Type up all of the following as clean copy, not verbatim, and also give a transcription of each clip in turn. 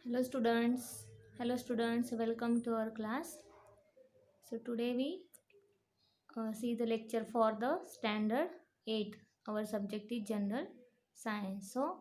Hello students. Hello students. Welcome to our class. So today we see the lecture for the standard 8. Our subject is general science. So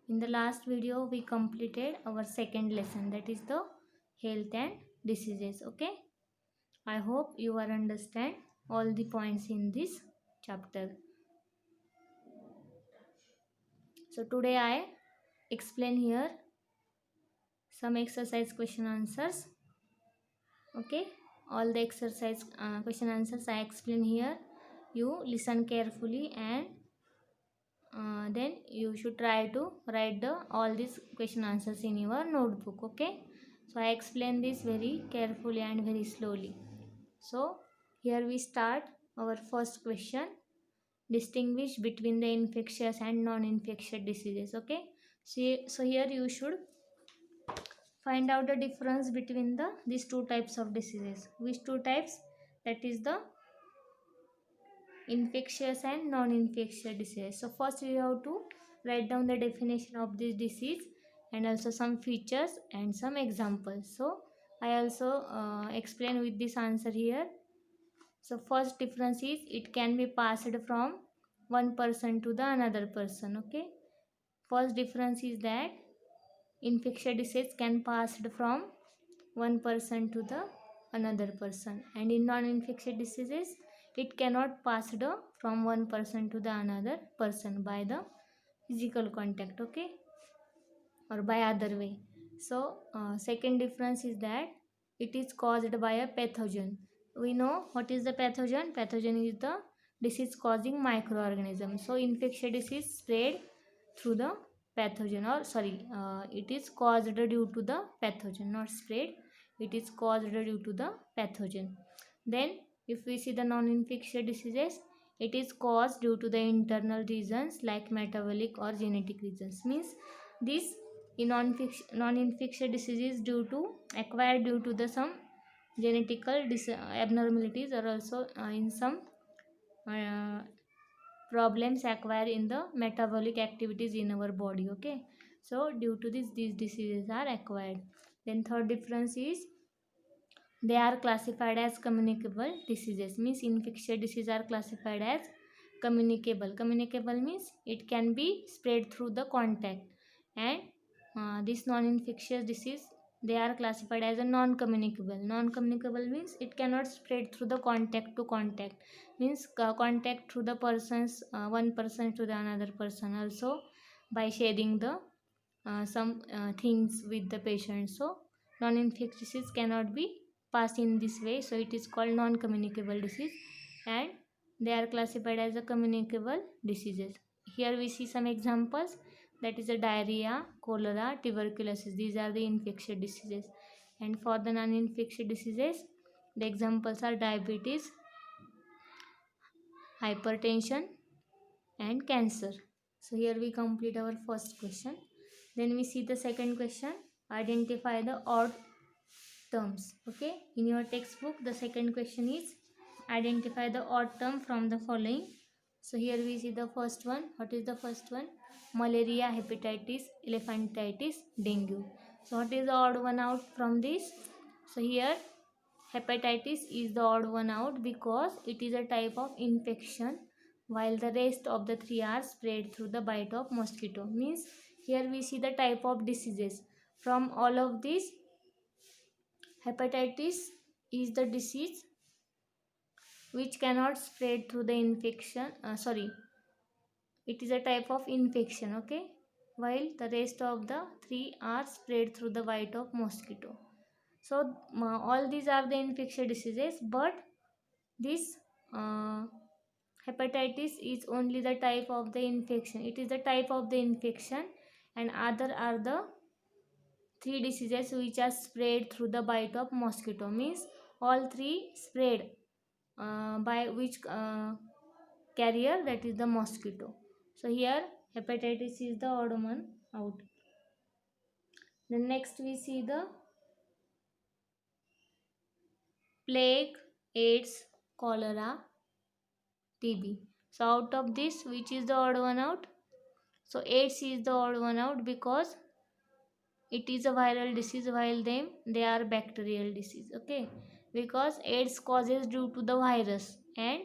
in the last video we completed our second lesson, that is the health and diseases. Okay. I hope you are understand all the points in this chapter. So today I explain here some exercise question answers. Okay, all the exercise question answers I explain here. You listen carefully and then you should try to write the all these question answers in your notebook. Okay, so I explain this very carefully and very slowly. So here we start our first question: distinguish between the infectious and non-infectious diseases. Okay, so here you should find out the difference between these two types of diseases. Which two types? That is the infectious and non-infectious disease. So first we have to write down the definition of this disease and also some features and some examples. So I also explain with this answer here. So first difference is it can be passed from one person to the another person. Okay, first difference is that infectious disease can passed from one person to the another person, and in non-infectious diseases it cannot passed from one person to the another person by the physical contact. Okay, or by other way. So second difference is that it is caused by a pathogen. We know what is the pathogen. Pathogen is the disease causing microorganism. So infectious disease spread through the pathogen, or sorry, it is caused due to the pathogen, not spread, it is caused due to the pathogen. Then if we see the non-infectious diseases, it is caused due to the internal reasons like metabolic or genetic reasons. Means this in non-infectious diseases due to acquired due to the some genetical abnormalities, or also in some uh, problems acquired in the metabolic activities in our body. Okay, so due to this these diseases are acquired. Then third difference is they are classified as communicable diseases. Means infectious diseases are classified as communicable means it can be spread through the contact, and this non-infectious disease, they are classified as a non-communicable means it cannot spread through the contact to contact. Means contact through the persons, one person to the another person, also by sharing the some things with the patient. So non-infectious disease cannot be passed in this way, so it is called non-communicable disease, and they are classified as a communicable diseases. Here we see some examples, that is a diarrhea, cholera, tuberculosis. These are the infectious diseases. And for the non-infectious diseases, the examples are diabetes, hypertension and cancer. So here we complete our first question. Then we see the second question: identify the odd terms. Okay, in your textbook the second question is identify the odd term from the following. So here we see the first one. What is the first one? Malaria, hepatitis, elephantitis, dengue. So what is the odd one out from this? So here hepatitis is the odd one out because it is a type of infection, while the rest of the three are spread through the bite of mosquito. Means here we see the type of diseases. From all of these, hepatitis is the disease which cannot spread through the infection. It is a type of infection. Okay, while the rest of the three are spread through the bite of mosquito. So all these are the infectious diseases, but this uh, hepatitis is only the type of the infection. It is the type of the infection, and other are the three diseases which are spread through the bite of mosquito. Means all three spread by which carrier, that is the mosquito. So here hepatitis is the odd one out. Then next we see the plague, AIDS, cholera, TB. So out of this, which is the odd one out? So AIDS is the odd one out because it is a viral disease, while them they are bacterial disease. Okay, because AIDS causes due to the virus, and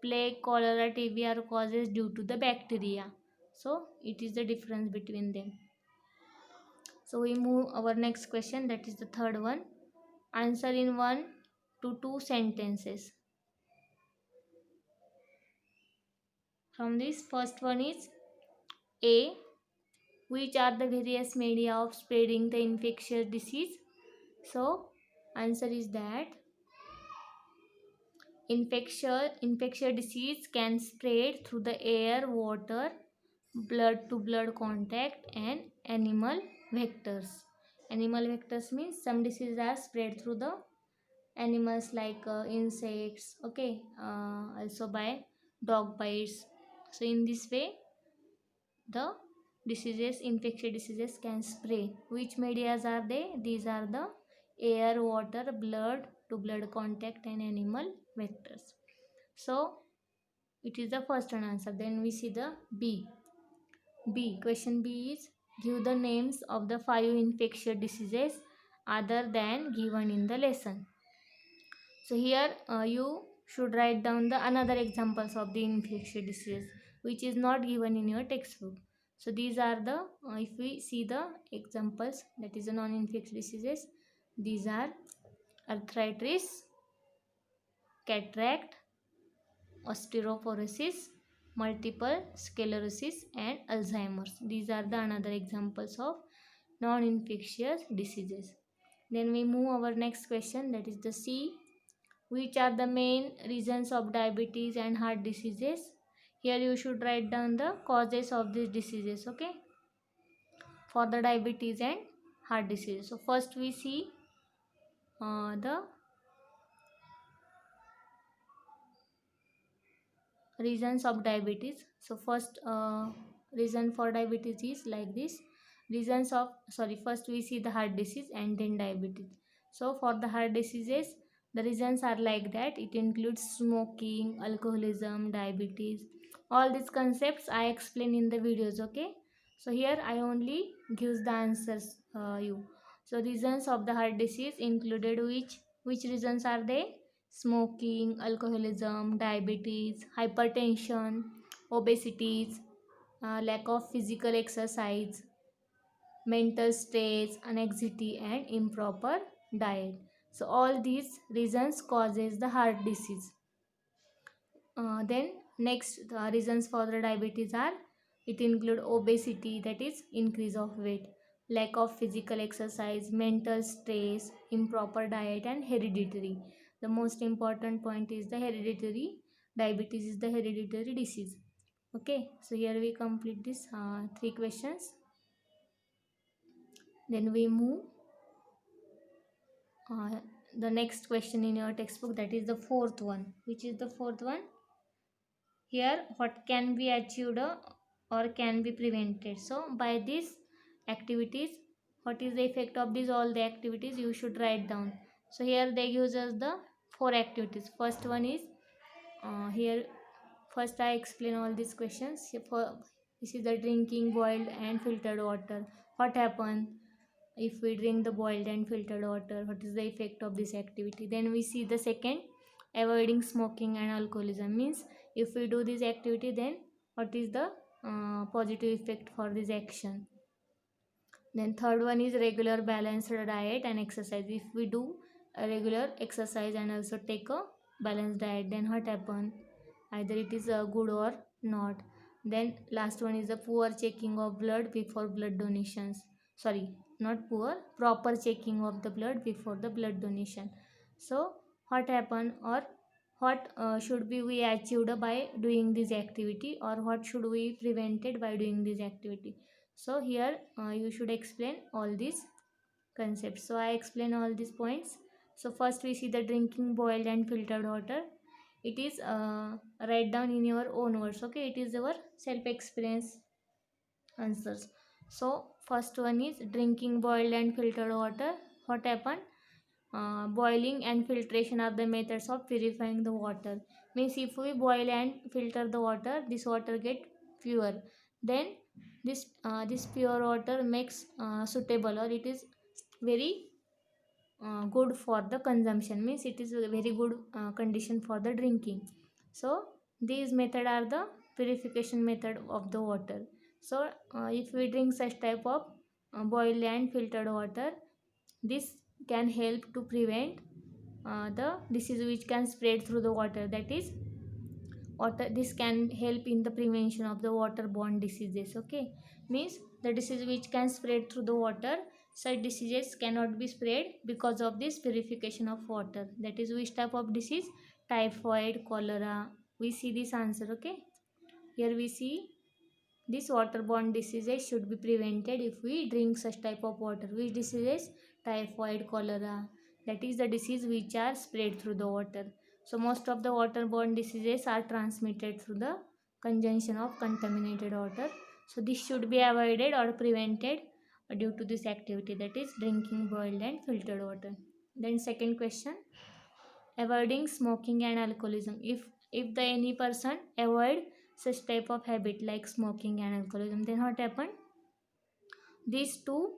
plague, cholera, TB are causes due to the bacteria. So it is the difference between them. So we move our next question, that is the third one. Answer in 1 to 2 sentences. From this, first one is A. Which are the various media of spreading the infectious disease? So answer is that infectious disease can spread through the air, water, blood to blood contact, and animal vectors. Animal vectors means some diseases are spread through the animals like insects, okay, also by dog bites. So in this way the infectious diseases can spread. Which medias are they? These are the air, water, blood to blood contact, and animal vectors. So it is the first one answer. Then we see the Question B is, give the names of the 5 infectious diseases other than given in the lesson. So here you should write down the another examples of the infectious disease which is not given in your textbook. So these are the if we see the examples, that is the non-infectious diseases. These are arthritis, cataract, osteoporosis, multiple sclerosis, and Alzheimer's. These are the another examples of non-infectious diseases. Then we move our next question, that is the C. Which are the main reasons of diabetes and heart diseases? Here you should write down the causes of these diseases, okay, for the diabetes and heart disease. So first we see the reasons of diabetes. So first reason for diabetes is like this. First we see the heart disease and then diabetes. So for the heart diseases, the reasons are like that. It includes smoking, alcoholism, diabetes. All these concepts I explain in the videos, okay. So here I only gives the answers you. So reasons of the heart disease included which reasons are they? Smoking, alcoholism, diabetes, hypertension, obesity, lack of physical exercise, mental stress, anxiety, and improper diet. So all these reasons causes the heart disease. Then next reasons for the diabetes are, it include obesity, that is increase of weight, lack of physical exercise, mental stress, improper diet, and hereditary. The most important point is the hereditary. Diabetes is the hereditary disease. Okay, so here we complete this 3 questions. Then we move uh, the next question in your textbook, that is the fourth one. Which is the fourth one? Here what can be achieved or can be prevented. So by these activities, what is the effect of these all the activities, you should write down. So here they use us the 4 activities. First one is here first I explain all these questions. This is the drinking boiled and filtered water. What happen if we drink the boiled and filtered water? What is the effect of this activity? Then we see the second, avoiding smoking and alcoholism. Means if we do this activity, then what is the positive effect for this action? Then third one is regular balanced diet and exercise. If we do a regular exercise and also take a balanced diet, then what happen? Either it is good or not. Then last one is the poor checking of blood before blood donations. Sorry, not poor, proper checking of the blood before the blood donation. So what happen, or what should be we achieved by doing this activity, or what should we prevented by doing this activity? So here you should explain all these concepts. So I explain all these points. So first we see the drinking boiled and filtered water. It is write down in your own words, okay. It is our self experience answers. So first one is drinking boiled and filtered water. What happened? Boiling and filtration are the methods of purifying the water. Means if we boil and filter the water, this water get pure. Then This pure water makes suitable, or it is very good for the consumption, means it is a very good condition for the drinking. So these method are the purification method of the water. So if we drink such type of boiled and filtered water, this can help to prevent the disease which can spread through the water, that is water. This can help in the prevention of the waterborne diseases. Okay, means the disease which can spread through the water, such diseases cannot be spread because of this purification of water. That is which type of disease? Typhoid, cholera. We see this answer. Okay, here we see these waterborne diseases should be prevented if we drink such type of water. Which diseases? Typhoid, cholera. That is the disease which are spread through the water. So most of the waterborne diseases are transmitted through the consumption of contaminated water. So this should be avoided or prevented due to this activity, that is drinking boiled and filtered water. Then second question, avoiding smoking and alcoholism. If the any person avoid such type of habit like smoking and alcoholism, then what happen? These two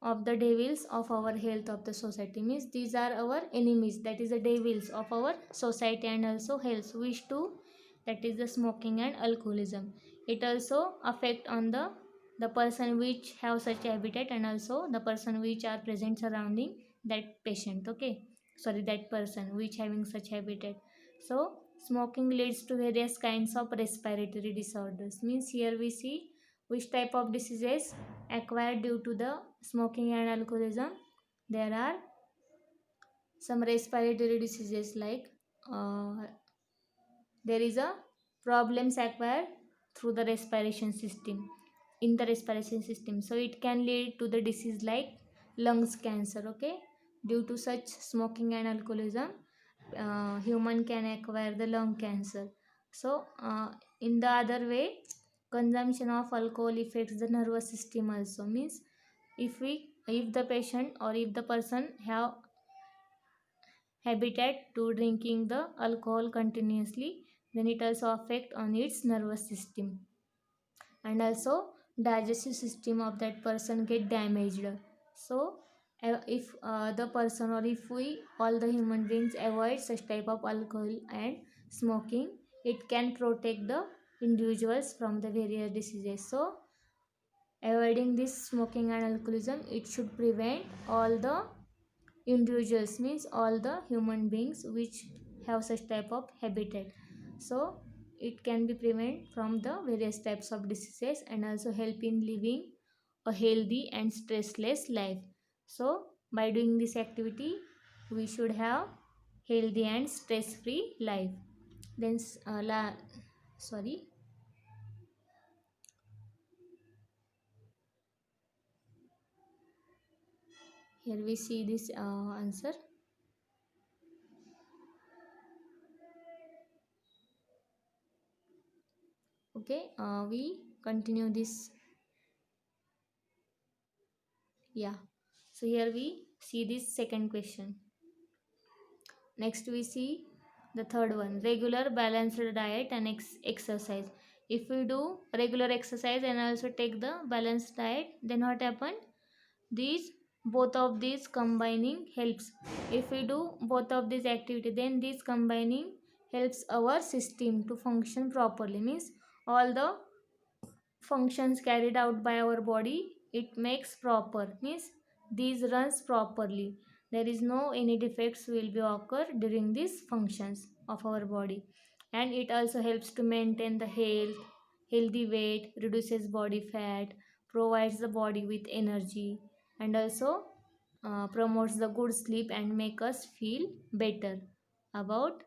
of the devils of our health of the society, means these are our enemies, that is the devils of our society and also health. Which two? That is the smoking and alcoholism. It also affect on the person which have such habitat, and also the person which are present surrounding that patient. Okay, sorry, that person which having such habitat. So smoking leads to various kinds of respiratory disorders, means here we see which type of diseases acquired due to the smoking and alcoholism. There are some respiratory diseases like uh, there is a problems acquired through the respiration system, in the respiration system. So it can lead to the disease like lungs cancer. Okay, due to such smoking and alcoholism, human can acquire the lung cancer. So in the other way, consumption of alcohol affects the nervous system also, means if the patient or if the person have habitat to drinking the alcohol continuously, then it also affect on its nervous system, and also digestive system of that person get damaged. So if the person, or if we all the human beings avoid such type of alcohol and smoking, it can protect the individuals from the various diseases. So avoiding this smoking and alcoholism, it should prevent all the individuals, means all the human beings which have such type of habitat. So it can be prevent from the various types of diseases and also help in living a healthy and stressless life. So by doing this activity, we should have healthy and stress free life. Then sorry, here we see this answer. Okay, we continue this. Yeah, so here we see this second question. Next we see the third one, regular balanced diet and exercise. If we do regular exercise and also take the balanced diet, then what happen? These both of these combining helps. If we do both of these activity, then this combining helps our system to function properly, means all the functions carried out by our body, it makes proper, means these runs properly. There is no any defects will be occur during these functions of our body. And it also helps to maintain the healthy weight, reduces body fat, provides the body with energy, and also promotes the good sleep and make us feel better about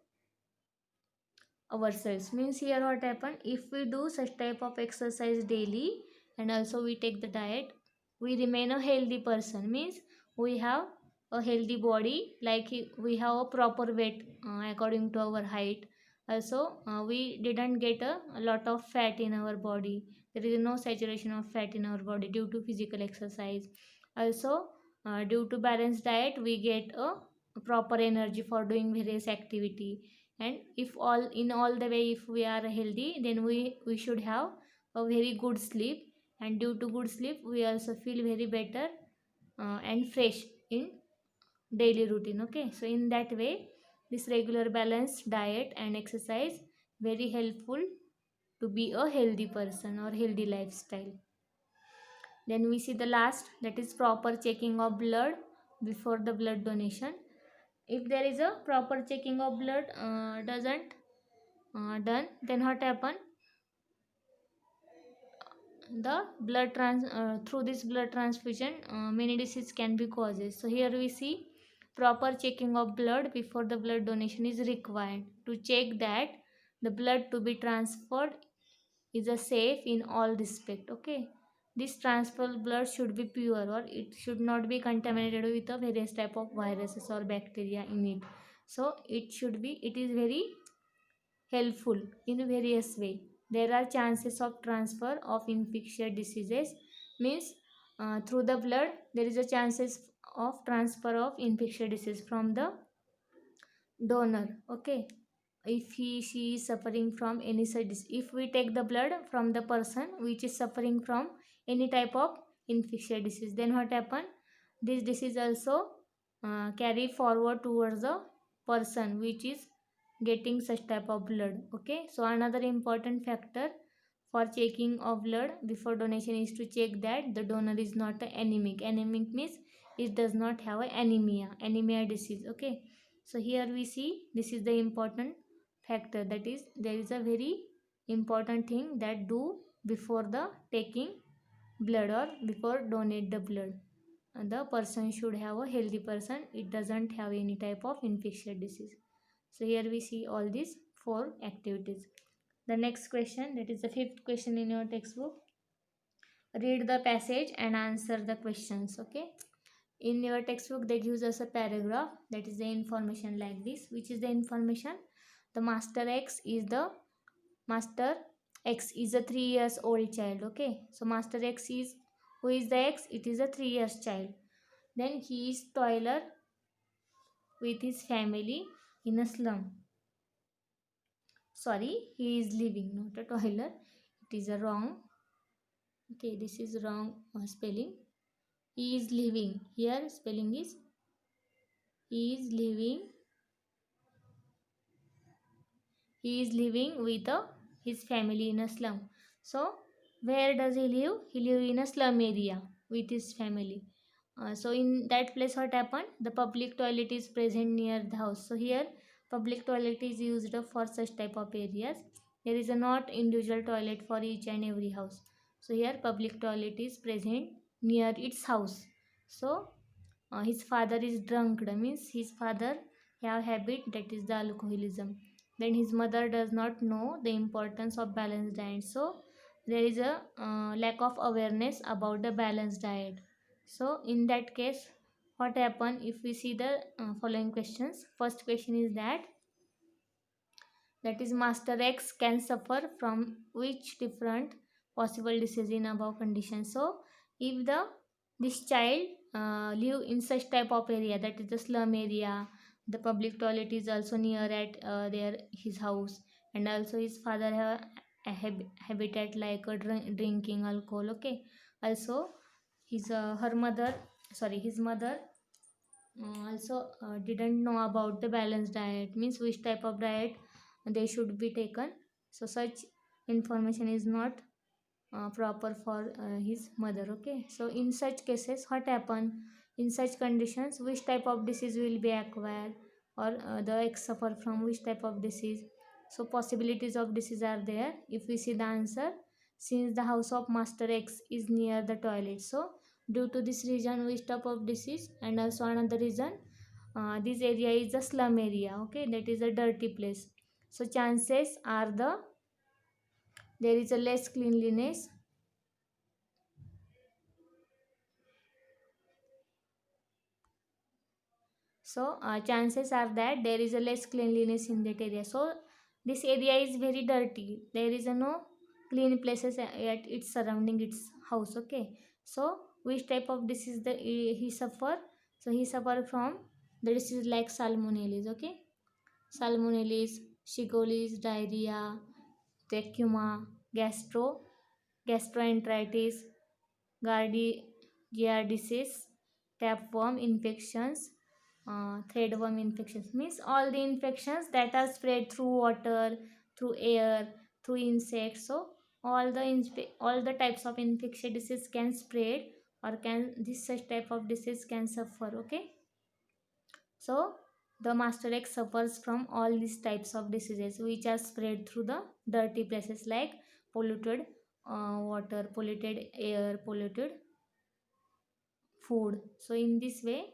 ourselves. Means here what happen, if we do such type of exercise daily and also we take the diet, we remain a healthy person, means we have a healthy body, like we have a proper weight according to our height. Also we didn't get a lot of fat in our body. There is no saturation of fat in our body due to physical exercise. Also due to balanced diet, we get a proper energy for doing various activity. And if all in all the way, if we are healthy, then we should have a very good sleep, and due to good sleep we also feel very better and fresh in daily routine. Okay, so in that way this regular balanced diet and exercise very helpful to be a healthy person or healthy lifestyle. Then we see the last, that is proper checking of blood before the blood donation. If there is a proper checking of blood doesn't done, then what happen, the through this blood transfusion many diseases can be causes. So here we see proper checking of blood before the blood donation is required to check that the blood to be transferred is a safe in all respect. Okay, this transfer blood should be pure or it should not be contaminated with a various type of viruses or bacteria in it. So it is very helpful in various way. There are chances of transfer of infectious diseases, means through the blood there is a chances of transfer of infectious disease from the donor. Okay, if she is suffering from any such if we take the blood from the person which is suffering from any type of infectious disease, then what happen, this disease also carry forward towards the person which is getting such type of blood. Okay, so another important factor for checking of blood before donation is to check that the donor is not anemic. Anemic means it does not have a anemia disease. Okay, so here we see this is the important factor, that is there is a very important thing that do before the taking blood or before donate the blood. And the person should have a healthy person, it doesn't have any type of infectious disease. So here we see all these four activities. The next question, that is the fifth question in your textbook. Read the passage and answer the questions. Okay, in your textbook they gives us a paragraph, that is the information like this. Which is the information? The master x is a 3 years old child. Okay, so master x is, who is the x? It is a 3 years child. Then he is toiler with his family in a slum. Sorry, he is living, not a toiler, it is a wrong. Okay, this is wrong spelling. He is living, here spelling is he is living, he is living with his family in a slum. So where does he live? He live in a slum area with his family. So in that place what happened, the public toilet is present near the house. So here public toilet is used for such type of areas. There is a not individual toilet for each and every house. So here public toilet is present near its house. So his father is drunk, means his father have habit, that is the alcoholism. Then his mother does not know the importance of balanced diet. So there is a lack of awareness about the balanced diet. So in that case what happen, if we see the following questions. First question is that is master x can suffer from which different possible disease in above conditions. So if this child live in such type of area, that is the slum area, the public toilet is also near at their his house, and also his father have a habitat like drinking alcohol. Okay, also his her mother, sorry, his mother also didn't know about the balanced diet, means which type of diet they should be taken. So such information is not proper for his mother. Okay, so in such cases what happen, in such conditions which type of disease will be acquired, or the x suffer from which type of disease. So possibilities of disease are there. If we see the answer, since the house of master x is near the toilet, so due to this reason which type of disease. And also another reason, this area is a slum area. Okay, that is a dirty place. So chances are there is a less cleanliness. So chances are that there is a less cleanliness in that area. So this area is very dirty, there is a no clean places at its surrounding its house. Okay, so which type of disease he suffer? So he suffer from the disease like salmonellis. Okay, salmonellis, shigolis, diarrhea, trachoma, gastro gastroenteritis, giardiasis, tapeworm infections, threadworm infections. Means all the infections that are spread through water, through air, through insects. So all the types of infectious disease can spread, or can this such type of disease can suffer. Okay, so the master X suffers from all these types of diseases which are spread through the dirty places like polluted water, polluted air, polluted food. So in this way,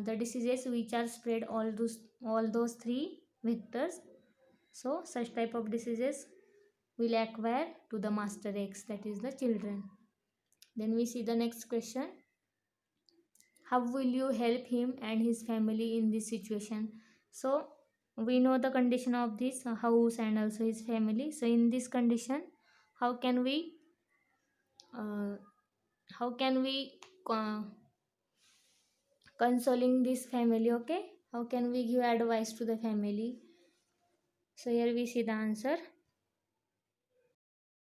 the diseases which are spread all those three vectors. So such type of diseases will acquire to the master X, that is the children. Then we see the next question. How will you help him and his family in this situation? So we know the condition of this house and also his family. So in this condition, how can we uh, how can we consoling this family? Okay, how can we give advice to the family? So here we see the answer.